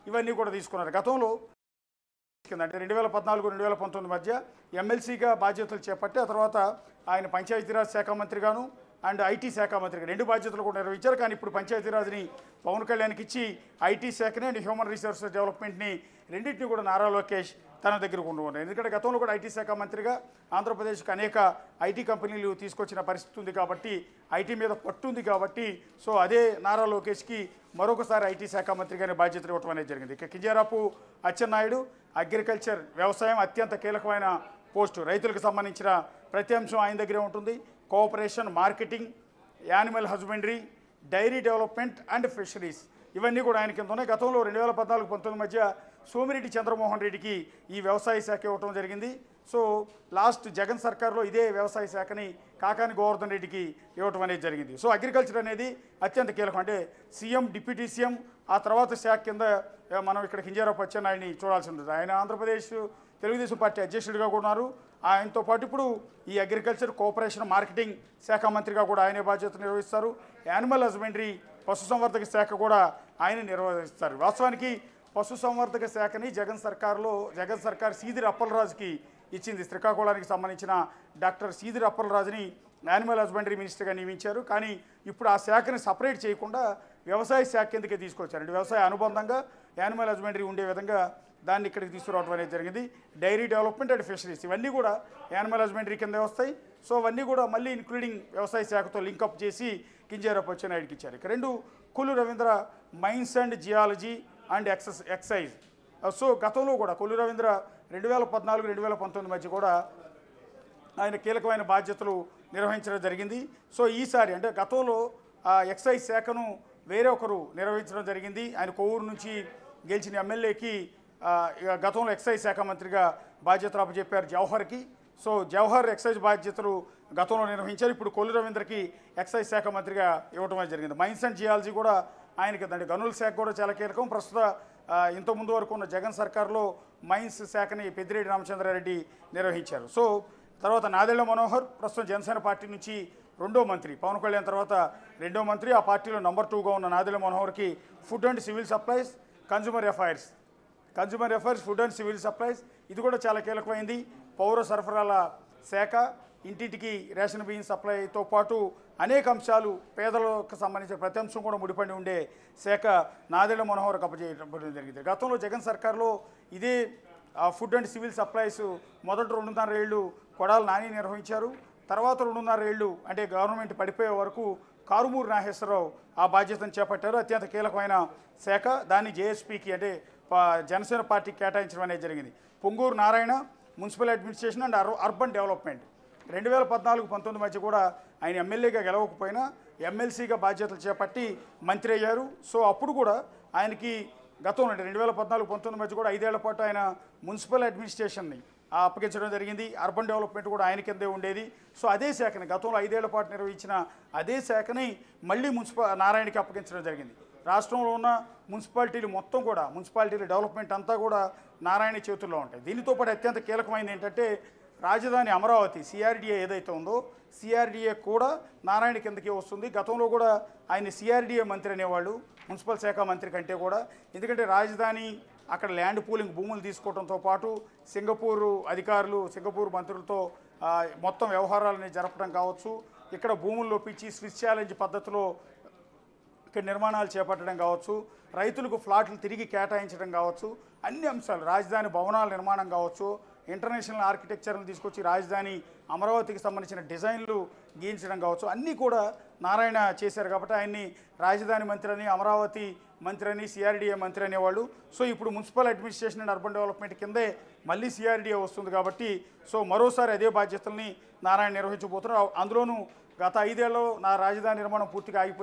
ఇవన్నీ కూడా తీసుకున్నారు. గతంలో అంటే 2014-2019 మధ్య ఎమ్మెల్సీగా బాధ్యతలు చేపట్టి ఆ తర్వాత ఆయన పంచాయతీరాజ్ శాఖ మంత్రిగాను అండ్ ఐటీ శాఖ మంత్రిగా 2 బాధ్యతలు కూడా నిర్వహించారు. కానీ ఇప్పుడు పంచాయతీరాజ్ని పవన్ కళ్యాణ్కి ఇచ్చి ఐటీ శాఖని అండ్ హ్యూమన్ రిసోర్సెస్ డెవలప్మెంట్ని రెండింటిని కూడా నారా లోకేష్ తన దగ్గర ఉన్నారు. ఎందుకంటే గతంలో కూడా ఐటీ శాఖ మంత్రిగా ఆంధ్రప్రదేశ్కి అనేక ఐటీ కంపెనీలు తీసుకొచ్చిన పరిస్థితి ఉంది కాబట్టి ఐటీ మీద పట్టుంది కాబట్టి సో అదే నారా లోకేష్కి మరొకసారి ఐటీ శాఖ మంత్రిగానే బాధ్యతలు ఇవ్వడం అనేది జరిగింది. ఇక కింజరాపు అచ్చెన్నాయుడు అగ్రికల్చర్ వ్యవసాయం అత్యంత కీలకమైన పోస్టు, రైతులకు సంబంధించిన ప్రతి అంశం ఆయన దగ్గరే ఉంటుంది. Cooperation, marketing, animal husbandry, dairy development and fisheries ఇవన్నీ కూడా ఆయన కింద ఉన్నాయి. గతంలో 2014-19 మధ్య సోమిరెడ్డి చంద్రమోహన్ రెడ్డికి ఈ వ్యవసాయ శాఖ ఇవ్వటం జరిగింది. సో లాస్ట్ జగన్ సర్కార్లో ఇదే వ్యవసాయ శాఖని కాకాని గోవర్ధన్ రెడ్డికి ఇవ్వటం అనేది జరిగింది. సో అగ్రికల్చర్ అనేది అత్యంత కీలకం. అంటే సీఎం, డిప్యూటీ సీఎం ఆ తర్వాత శాఖ కింద మనం ఇక్కడ కింజరాపు అచ్చెన్నాయుడిని చూడాల్సి ఉంటుంది. ఆయన ఆంధ్రప్రదేశ్ తెలుగుదేశం పార్టీ అధ్యక్షుడిగా కూడా ఉన్నారు. ఆయనతో పాటు ఇప్పుడు ఈ అగ్రికల్చర్, కోఆపరేషన్, మార్కెటింగ్ శాఖ మంత్రిగా కూడా ఆయనే బాధ్యత నిర్వహిస్తారు. యానిమల్ హస్బెండరీ, పశుసంవర్ధక శాఖ కూడా ఆయన నిర్వహిస్తారు. వాస్తవానికి పశుసంవర్ధక శాఖని జగన్ సర్కార్ సీదిరి అప్పలరాజుకి ఇచ్చింది. శ్రీకాకుళానికి సంబంధించిన డాక్టర్ సీదిరి అప్పలరాజుని యానిమల్ హస్బెండరీ మినిస్టర్గా నియమించారు. కానీ ఇప్పుడు ఆ శాఖని సపరేట్ చేయకుండా వ్యవసాయ శాఖ కిందకే తీసుకొచ్చారు. అంటే వ్యవసాయ అనుబంధంగా యానిమల్ హస్బెండరీ ఉండే విధంగా దాన్ని ఇక్కడికి తీసుకురావడం అనేది జరిగింది. డైరీ డెవలప్మెంట్ అండ్ ఫిషరీస్ ఇవన్నీ కూడా యానిమల్ హస్బెండరీ కింద వస్తాయి. సో అవన్నీ కూడా మళ్ళీ ఇంక్లూడింగ్ వ్యవసాయ శాఖతో లింకప్ చేసి కింజరాపు అచ్చెన్నాయుడికి ఇచ్చారు. ఇక 2 Kollu Ravindra mines and geology and excise. So గతంలో కూడా కొల్లు రవీంద్ర 2014-2019 మధ్య కూడా ఆయన కీలకమైన బాధ్యతలు నిర్వహించడం జరిగింది. సో ఈసారి అంటే గతంలో ఎక్సైజ్ శాఖను వేరే ఒకరు నిర్వహించడం జరిగింది. ఆయన కొవ్వూరు నుంచి గెలిచిన ఎమ్మెల్యేకి గతంలో ఎక్సైజ్ శాఖ మంత్రిగా బాధ్యతలు అప్పచెప్పారు జవహర్కి. సో జవహర్ ఎక్సైజ్ బాధ్యతలు గతంలో నిర్వహించారు. ఇప్పుడు కొల్లు రవీంద్రకి ఎక్సైజ్ శాఖ మంత్రిగా ఇవ్వడం జరిగింది. మైన్స్ అండ్ జియాలజీ కూడా ఆయనకి అంటే గనుల శాఖ కూడా చాలా కీలకం. ప్రస్తుత ఇంతకుముందు వరకు ఉన్న జగన్ సర్కార్లో మైన్స్ శాఖని పెద్దిరెడ్డి రామచంద్రారెడ్డి నిర్వహించారు. సో తర్వాత నాదెళ్ల మనోహర్ ప్రస్తుతం జనసేన పార్టీ నుంచి 2వ మంత్రి, పవన్ కళ్యాణ్ తర్వాత 2వ మంత్రి. ఆ పార్టీలో నెంబర్ 2గా ఉన్న నాదెళ్ల మనోహర్కి food and civil supplies, consumer affairs, food and civil supplies ఇది కూడా చాలా కీలకమైంది. పౌర సరఫరాల శాఖ, ఇంటింటికి రేషన్ బియ్యం సప్లైతో పాటు అనేక అంశాలు పేదలకు సంబంధించిన ప్రతి అంశం కూడా ముడిపడి ఉండే శాఖ నాదెళ్ల మనోహర్కి అప్పచెప్పడం జరిగింది. గతంలో జగన్ సర్కార్లో ఇదే ఫుడ్ అండ్ సివిల్ సప్లైస్ మొదటి 2.5 ఏళ్ళు కొడాలి నాని నిర్వహించారు. తర్వాత 2.5 ఏళ్ళు అంటే గవర్నమెంట్ పడిపోయే వరకు కారుమూరి నాగేశ్వరరావు ఆ బాధ్యతను చేపట్టారు. అత్యంత కీలకమైన శాఖ. దాన్ని జేఎస్పీకి అంటే జనసేన పార్టీకి కేటాయించడం అనేది జరిగింది. Ponguru Narayana municipal administration and urban development 2014-19 మధ్య కూడా ఆయన ఎమ్మెల్యేగా గెలవకపోయినా ఎమ్మెల్సీగా బాధ్యతలు చేపట్టి మంత్రి అయ్యారు. సో అప్పుడు కూడా ఆయనకి గతంలో 2014-19 మధ్య కూడా 5 ఏళ్ల పాటు ఆయన మున్సిపల్ అడ్మినిస్ట్రేషన్ని అప్పగించడం జరిగింది. అర్బన్ డెవలప్మెంట్ కూడా ఆయన కిందే ఉండేది. సో అదే శాఖని గతంలో 5 ఏళ్ల పాటు నిర్వహించిన అదే శాఖని మళ్ళీ నారాయణకి అప్పగించడం జరిగింది. రాష్ట్రంలో ఉన్న మున్సిపాలిటీలు మొత్తం కూడా మున్సిపాలిటీల డెవలప్మెంట్ అంతా కూడా నారాయణ చేతుల్లో ఉంటాయి. దీనితో పాటు అత్యంత కీలకమైనది ఏంటంటే రాజధాని అమరావతి సిఆర్డీఏ ఏదైతే ఉందో సిఆర్డీఏ కూడా నారాయణ కిందకే వస్తుంది. గతంలో కూడా ఆయన సిఆర్డీఏ మంత్రి అనేవాళ్ళు మున్సిపల్ శాఖ మంత్రి కంటే కూడా. ఎందుకంటే రాజధాని అక్కడ ల్యాండ్ పూలింగ్ భూములు తీసుకోవడంతో పాటు సింగపూర్ అధికారులు, సింగపూర్ మంత్రులతో మొత్తం వ్యవహారాలని జరపడం కావచ్చు, ఇక్కడ భూములు ఒప్పించి స్విస్ ఛాలెంజ్ పద్ధతిలో ఇక్కడ నిర్మాణాలు చేపట్టడం కావచ్చు, రైతులకు ఫ్లాట్లు తిరిగి కేటాయించడం కావచ్చు, అన్ని అంశాలు రాజధాని భవనాల నిర్మాణం కావచ్చు, ఇంటర్నేషనల్ ఆర్కిటెక్చర్ని తీసుకొచ్చి రాజధాని అమరావతికి సంబంధించిన డిజైన్లు గీయించడం కావచ్చు, అన్నీ కూడా నారాయణ చేశారు. కాబట్టి ఆయన్ని రాజధాని మంత్రి అని, అమరావతి మంత్రి అని, సిఆర్డీఏ మంత్రి అనేవాళ్ళు. సో ఇప్పుడు municipal administration and urban development కిందే మళ్ళీ సిఆర్డీఏ వస్తుంది కాబట్టి సో మరోసారి అదే బాధ్యతల్ని నారాయణ నిర్వహించబోతున్నారు. అందులోనూ గత 5 ఏళ్లలో నా రాజధాని నిర్మాణం పూర్తిగా ఆగిపోయింది.